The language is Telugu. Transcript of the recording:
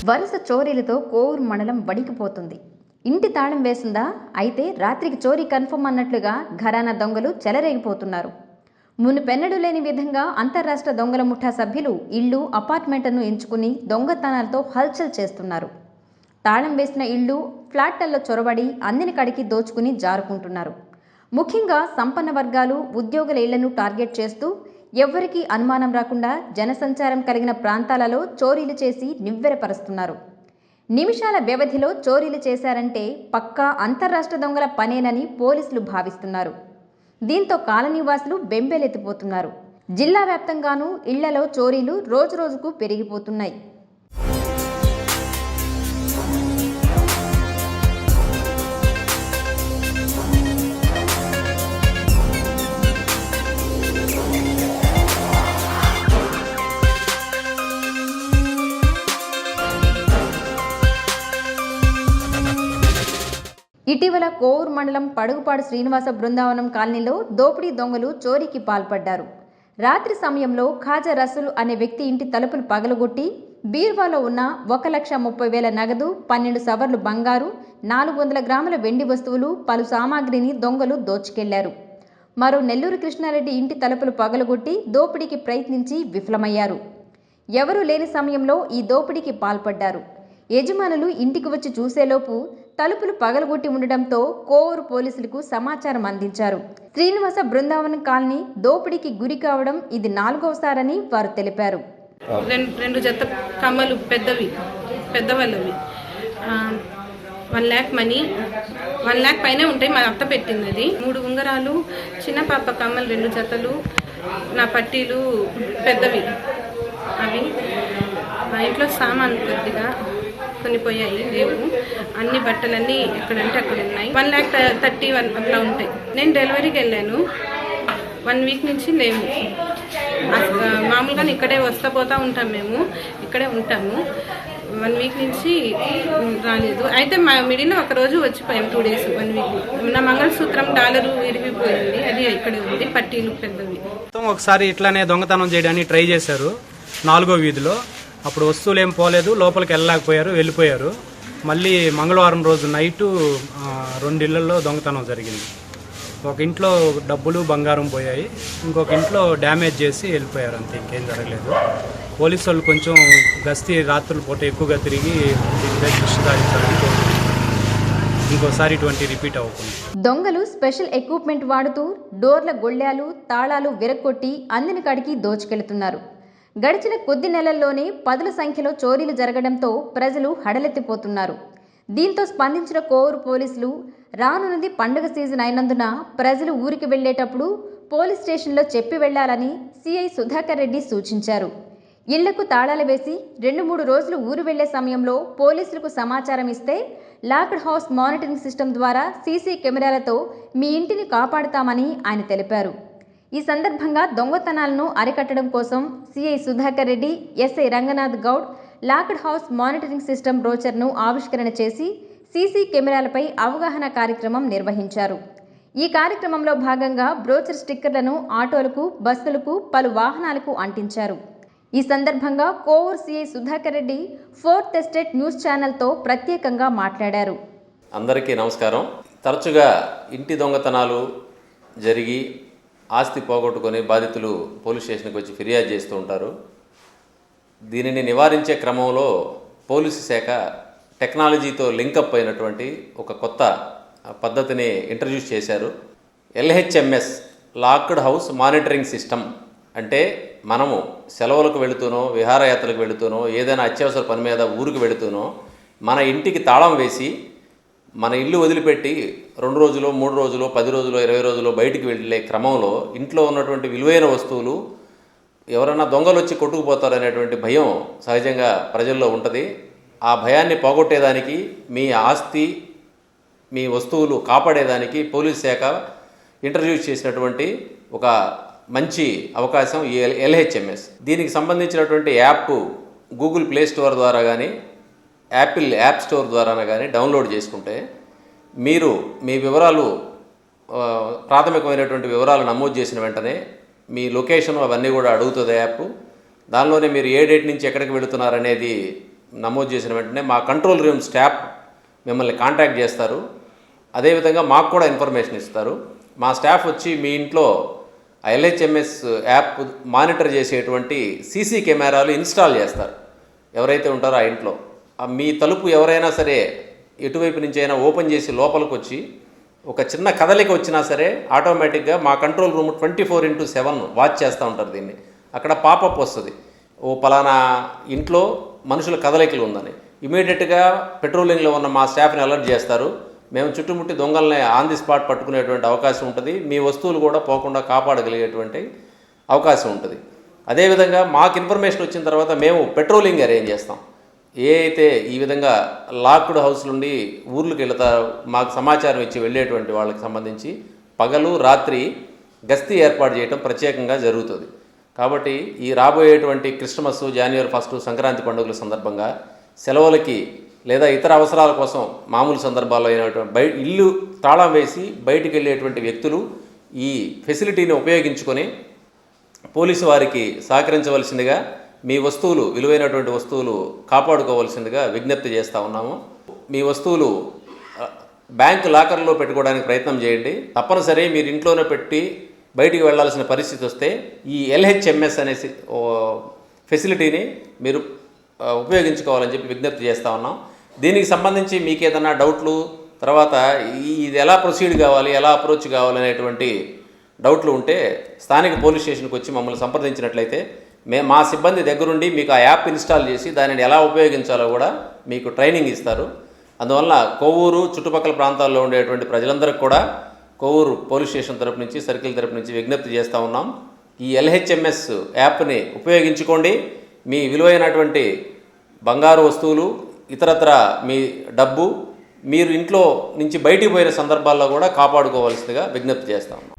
వరుస చోరీలతో కోవూరు మండలం వణికిపోతుంది. ఇంటి తాళం వేసిందా? అయితే రాత్రికి చోరీ కన్ఫర్మ్ అన్నట్లుగా ఘరానా దొంగలు చెలరేగిపోతున్నారు. మునుపెన్నడూ లేని విధంగా అంతర్రాష్ట్ర దొంగల ముఠా సభ్యులు ఇళ్లు, అపార్ట్మెంట్లను ఎంచుకుని దొంగతనాలతో హల్చల్ చేస్తున్నారు. తాళం వేసిన ఇళ్లు, ఫ్లాట్లలో చొరబడి అందిన కడికి దోచుకుని జారుకుంటున్నారు. ముఖ్యంగా సంపన్న వర్గాలు, ఉద్యోగుల ఇళ్లను టార్గెట్ చేస్తూ ఎవ్వరికీ అనుమానం రాకుండా జనసంచారం కలిగిన ప్రాంతాలలో చోరీలు చేసి నివ్వెరపరుస్తున్నారు. నిమిషాల వ్యవధిలో చోరీలు చేశారంటే పక్కా అంతర్రాష్ట్ర దొంగల పనేనని పోలీసులు భావిస్తున్నారు. దీంతో కాలనీవాసులు బెంబేలెత్తిపోతున్నారు. జిల్లా వ్యాప్తంగానూ ఇళ్లలో చోరీలు రోజురోజుకు పెరిగిపోతున్నాయి. ఇటీవల కోవూరు మండలం పడుగుపాడు శ్రీనివాస బృందావనం కాలనీలో దోపిడీ దొంగలు చోరీకి పాల్పడ్డారు. రాత్రి సమయంలో ఖాజా రసూల్ అనే వ్యక్తి ఇంటి తలుపులు పగలగొట్టి బీరువాలో ఉన్న 1,30,000 నగదు, 12 సవర్లు బంగారు, 400 గ్రాముల వెండి వస్తువులు, పలు సామాగ్రిని దొంగలు దోచుకెళ్లారు. మరో నెల్లూరు కృష్ణారెడ్డి ఇంటి తలుపులు పగలగొట్టి దోపిడీకి ప్రయత్నించి విఫలమయ్యారు. ఎవరూ లేని సమయంలో ఈ దోపిడీకి పాల్పడ్డారు. యజమానులు ఇంటికి వచ్చి చూసేలోపు తలుపులు పగలగొట్టి ఉండడంతో కోవూరు పోలీసులకు సమాచారం అందించారు. శ్రీనివాస బృందావనం కాలనీ దోపిడీకి గురి కావడం ఇది 4వసారని వారు తెలిపారు. రెండు జత కమ్మలు పెద్దవాళ్ళవి 1 lakh మనీ, 1 lakh పైనే ఉంటాయి. మా అత్త పెట్టింది అది. 3 ఉంగరాలు, చిన్న పాప కమ్మలు 2 జతలు, నా పట్టీలు పెద్దవి. అవి మా ఇంట్లో సామాన్ కొద్దిగా కొన్ని పోయాయి, లేవు. అన్ని బట్టలన్నీ ఎక్కడంటే అక్కడ ఉన్నాయి. 1,30,1 అట్లా ఉంటాయి. నేను డెలివరీకి వెళ్ళాను. 1 వీక్ నుంచి లేవు. మామూలుగా ఇక్కడే వస్తా పోతా ఉంటాం, మేము ఇక్కడే ఉంటాము. 1 వీక్ నుంచి రాలేదు. అయితే మా మిడిలో ఒక రోజు వచ్చిపోయాం, 2 days 1 వీక్. నా మంగళసూత్రం డాలరు విరిగిపోయింది, అది ఇక్కడే ఉంది. పట్టీలు పెద్దవి. ఒకసారి ఇట్లానే దొంగతనం చేయడానికి ట్రై చేశారు 4వ వీధిలో. అప్పుడు వస్తువులు ఏం పోలేదు, లోపలికి వెళ్ళిపోయారు. మళ్ళీ మంగళవారం రోజు నైటు 2 ఇళ్లలో దొంగతనం జరిగింది. ఒక ఇంట్లో డబ్బులు, బంగారం పోయాయి. ఇంకొక ఇంట్లో డ్యామేజ్ చేసి వెళ్ళిపోయారు, అంతే, ఇంకేం జరగలేదు. పోలీసు వాళ్ళు కొంచెం గస్తీ రాత్రుల పూట ఎక్కువగా తిరిగి దృష్టి సారించాలని ఇంకోసారి ఇటువంటి రిపీట్ అవ్వకుండా. దొంగలు స్పెషల్ ఎక్విప్మెంట్ వాడుతూ డోర్ల గొళ్ళాలు, తాళాలు విరగొట్టి అందిన కాడికి దోచుకెళ్తున్నారు. గడిచిన కొద్ది నెలల్లోనే 10ల సంఖ్యలో చోరీలు జరగడంతో ప్రజలు హడలెత్తిపోతున్నారు. దీంతో స్పందించిన కోవూరు పోలీసులు రానున్నది పండుగ సీజన్ అయినందున ప్రజలు ఊరికి వెళ్లేటప్పుడు పోలీస్ స్టేషన్లో చెప్పి వెళ్లాలని సిఐ సుధాకర్ రెడ్డి సూచించారు. ఇళ్లకు తాళాలు వేసి 2-3 రోజులు ఊరు వెళ్లే సమయంలో పోలీసులకు సమాచారం ఇస్తే లాక్డ్ హౌస్ మానిటరింగ్ సిస్టమ్ ద్వారా సీసీ కెమెరాలతో మీ ఇంటిని కాపాడుతామని ఆయన తెలిపారు. ఈ సందర్భంగా దొంగతనాలను అరికట్టడం కోసం CI Sudhakar Reddy, SI Ranganath Goud locked house monitoring system బ్రోచర్ను ఆవిష్కరణ చేసి సీసీ కెమెరాలపై అవగాహన కార్యక్రమం నిర్వహించారు. ఈ కార్యక్రమంలో భాగంగా బ్రోచర్ స్టిక్కర్లను ఆటోలకు, బస్సులకు, పలు వాహనాలకు అంటించారు. ఈ సందర్భంగా Kovur CI Sudhakar Reddy 4th estate news ఛానల్తో ప్రత్యేకంగా మాట్లాడారు. అందరికీ నమస్కారం. తరచుగా ఇంటి దొంగతనాలు జరిగి ఆస్తి పోగొట్టుకొని బాధితులు పోలీస్ స్టేషన్కి వచ్చి ఫిర్యాదు చేస్తూ ఉంటారు. దీనిని నివారించే క్రమంలో పోలీసు శాఖ టెక్నాలజీతో లింకప్ అయినటువంటి ఒక కొత్త పద్ధతిని ఇంట్రడ్యూస్ చేశారు. LHMS, locked house monitoring system. అంటే మనము సెలవులకు వెళుతూనో, విహారయాత్రలకు వెళుతూనో, ఏదైనా అత్యవసర పని మీద ఊరికి వెళుతూనో మన ఇంటికి తాళం వేసి మన ఇల్లు వదిలిపెట్టి 2 రోజులు, 3 రోజులు, 10 రోజులు, 20 రోజులు బయటికి వెళ్ళే క్రమంలో ఇంట్లో ఉన్నటువంటి విలువైన వస్తువులు ఎవరైనా దొంగలు వచ్చి కొట్టుకుపోతారనేటువంటి భయం సహజంగా ప్రజల్లో ఉంటుంది. ఆ భయాన్ని పోగొట్టేదానికి, మీ ఆస్తి, మీ వస్తువులు కాపాడేదానికి పోలీస్ శాఖ ఇంట్రడ్యూస్ చేసినటువంటి ఒక మంచి అవకాశం ఈ LHMS. దీనికి సంబంధించినటువంటి యాప్ గూగుల్ ప్లే స్టోర్ ద్వారా కానీ, యాపిల్ యాప్ స్టోర్ ద్వారా కానీ డౌన్లోడ్ చేసుకుంటే మీరు మీ వివరాలు, ప్రాథమికమైనటువంటి వివరాలు నమోదు చేసిన వెంటనే మీ లొకేషన్ అవన్నీ కూడా అడుగుతుంది యాప్. దానిలోనే మీరు ఏ డేట్ నుంచి ఎక్కడికి వెళుతున్నారనేది నమోదు చేసిన వెంటనే మా కంట్రోల్ రూమ్ స్టాఫ్ మిమ్మల్ని కాంటాక్ట్ చేస్తారు. అదేవిధంగా మాకు కూడా ఇన్ఫర్మేషన్ ఇస్తారు. మా స్టాఫ్ వచ్చి మీ ఇంట్లో ఎల్హెచ్ఎంఎస్ యాప్ మానిటర్ చేసేటువంటి సీసీ కెమెరాలు ఇన్స్టాల్ చేస్తారు. ఎవరైతే ఉంటారో ఆ ఇంట్లో మీ తలుపు ఎవరైనా సరే ఎటువైపు నుంచి అయినా ఓపెన్ చేసి లోపలికి వచ్చి ఒక చిన్న కదలిక వచ్చినా సరే ఆటోమేటిక్గా మా కంట్రోల్ రూమ్ 24/7 వాచ్ చేస్తూ ఉంటారు. దీన్ని అక్కడ పాపప్ వస్తుంది, ఓ పలానా ఇంట్లో మనుషుల కదలికలు ఉందని. ఇమీడియట్గా పెట్రోలింగ్లో ఉన్న మా స్టాఫ్ని అలర్ట్ చేస్తారు. మేము చుట్టుముట్టి దొంగల్ని ఆన్ ది స్పాట్ పట్టుకునేటువంటి అవకాశం ఉంటుంది. మీ వస్తువులు కూడా పోకుండా కాపాడగలిగేటువంటి అవకాశం ఉంటుంది. అదేవిధంగా మాకు ఇన్ఫర్మేషన్ వచ్చిన తర్వాత మేము పెట్రోలింగ్ అరేంజ్ చేస్తాం. ఏ అయితే ఈ విధంగా లాక్డ్ హౌస్ నుండి ఊర్లకు వెళతారో మాకు సమాచారం ఇచ్చి వెళ్ళేటువంటి వాళ్ళకి సంబంధించి పగలు రాత్రి గస్తీ ఏర్పాటు చేయడం ప్రత్యేకంగా జరుగుతుంది. కాబట్టి ఈ రాబోయేటువంటి క్రిస్మస్, జనవరి 1 సంక్రాంతి పండుగల సందర్భంగా సెలవులకి లేదా ఇతర అవసరాల కోసం మామూలు సందర్భాల్లో అయినటువంటి ఇల్లు తాళం వేసి బయటికి వెళ్ళేటువంటి వ్యక్తులు ఈ ఫెసిలిటీని ఉపయోగించుకొని పోలీసు వారికి సహకరించవలసిందిగా, మీ వస్తువులు విలువైనటువంటి వస్తువులు కాపాడుకోవాల్సిందిగా విజ్ఞప్తి చేస్తూ ఉన్నాము. మీ వస్తువులు బ్యాంకు లాకర్లో పెట్టుకోవడానికి ప్రయత్నం చేయండి. తప్పనిసరి మీరు ఇంట్లోనే పెట్టి బయటికి వెళ్లాల్సిన పరిస్థితి వస్తే ఈ ఎల్హెచ్ఎంఎస్ అనే ఫెసిలిటీని మీరు ఉపయోగించుకోవాలని చెప్పి విజ్ఞప్తి చేస్తూ ఉన్నాం. దీనికి సంబంధించి మీకు ఏదైనా డౌట్లు, తర్వాత ఇది ఎలా ప్రొసీడ్ కావాలి, ఎలా అప్రోచ్ కావాలనేటువంటి డౌట్లు ఉంటే స్థానిక పోలీస్ స్టేషన్కి వచ్చి మమ్మల్ని సంప్రదించినట్లయితే మా సిబ్బంది దగ్గరుండి మీకు ఆ యాప్ ఇన్స్టాల్ చేసి దానిని ఎలా ఉపయోగించాలో కూడా మీకు ట్రైనింగ్ ఇస్తారు. అందువల్ల కొవ్వూరు చుట్టుపక్కల ప్రాంతాల్లో ఉండేటువంటి ప్రజలందరికీ కూడా కొవ్వూరు పోలీస్ స్టేషన్ తరపు నుంచి, సర్కిల్ తరపు నుంచి విజ్ఞప్తి చేస్తూ ఉన్నాం. ఈ ఎల్హెచ్ఎంఎస్ యాప్ని ఉపయోగించుకోండి. మీ విలువైనటువంటి బంగారు వస్తువులు, ఇతరత్ర మీ డబ్బు మీరు ఇంట్లో నుంచి బయటికి పోయిన సందర్భాల్లో కూడా కాపాడుకోవాల్సిందిగా విజ్ఞప్తి చేస్తా ఉన్నాం.